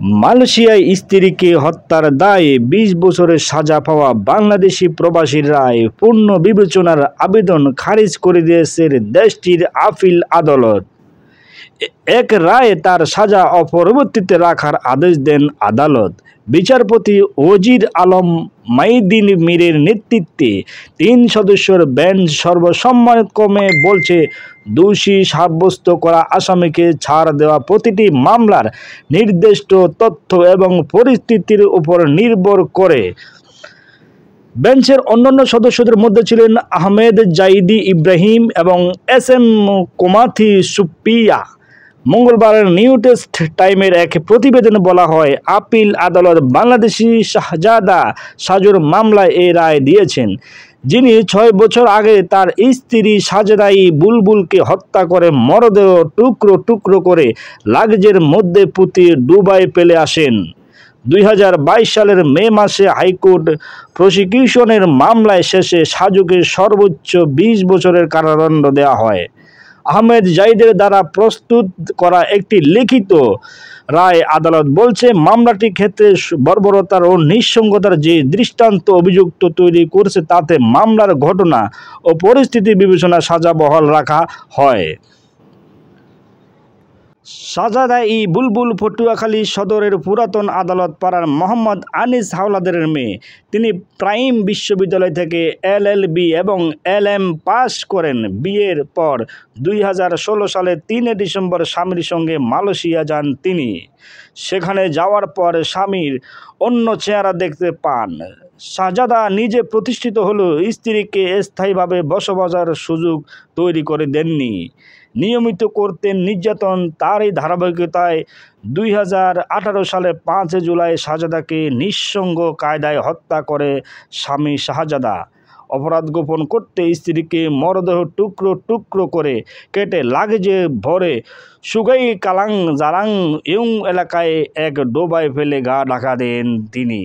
মালয়েশিয়ায় স্ত্রীকে হত্যার দায়ে ২০ বছরের সাজা পাওয়া বাংলাদেশি প্রবাসীর রায় পুনর্বিবেচনার আবেদন খারিজ করে দিয়েছে দেশটির আপিল আদালত। এক রায়ে তার সাজা অপরিবর্তিত রাখার আদেশ দেন আদালত। বিচারপতি ওজির আলম মাইদিন মীরের নেতৃত্বে ৩ সদস্যের বেঞ্চ সর্বসম্মতক্রমে বলছে, দোষী সাব্যস্ত করা আসামিকে ছাড় দেওয়া প্রতিটি মামলার নির্দিষ্ট তথ্য এবং পরিস্থিতির উপর নির্ভর করে। বেঞ্চের অন্যান্য সদস্যদের মধ্যে ছিলেন আহমেদ জাইদি ইব্রাহিম এবং এস.এম. কোমাথি সুপ্রিয়া। মঙ্গলবার নিউ টেস্ট টাইমের এক প্রতিবেদনে বলা হয়, আপিল আদালত বাংলাদেশি শাহজাদা সাজুর মামলায় এই রায় দিয়েছেন, যিনি ৬ বছর আগে তার স্ত্রী সাজেদাই বুলবুলকে হত্যা করে মরদেহ টুকরো টুকরো করে লাগেজের মধ্যে পুঁতে ডুবায় ফেলে আসেন। ২০২২ সালের মে মাসে হাইকোর্ট প্রসিকিউশনের মামলায় শেষে সাজুকে সর্বোচ্চ ২০ বছরের কারাদণ্ড দেওয়া হয়। আহমেদ জাইদের দ্বারা প্রস্তুত করা একটি লিখিত রায় আদালত বলছে, মামলাটির ক্ষেত্রে বর্বরতার ও নৃশংসতার যে দৃষ্টান্ত অভিযুক্ত তৈরি করেছে তাতে মামলার ঘটনা ও পরিস্থিতি বিবেচনা সাজা বহাল রাখা হয়। সাজেদা-ই বুলবুল পটুয়াখালী সদরের পুরাতন আদালত পাড়ার মোহাম্মদ আনিস হাওলাদারের মেয়ে। তিনি প্রাইম বিশ্ববিদ্যালয় থেকে এলএলবি এবং এলএম পাশ করেন। বিয়ের পর ২০১৬ সালের ৩ ডিসেম্বর স্বামীর সঙ্গে মালয়েশিয়া যান তিনি। সেখানে যাওয়ার পর স্বামীর অন্য চেহারা দেখতে পান। সাজেদা নিজে প্রতিষ্ঠিত হলেও স্ত্রীকে স্থায়ীভাবে বসবাসের সুযোগ তৈরি করে দেননি। নিয়মিত করতেন নির্যাতন। তারই ধারাবাহিকতায় ২০১৮ সালে ৫ জুলাই সাজেদাকে নৃশংস কায়দায় হত্যা করে স্বামী শাহজাদা। অপরাধ গোপন করতে স্ত্রীকে মরদেহ টুকরো টুকরো করে কেটে লাগেজে ভরে সুগাই কালাং জারাং ইয়ং এলাকায় এক ডোবায় ফেলে গা ঢাকা দেন তিনি।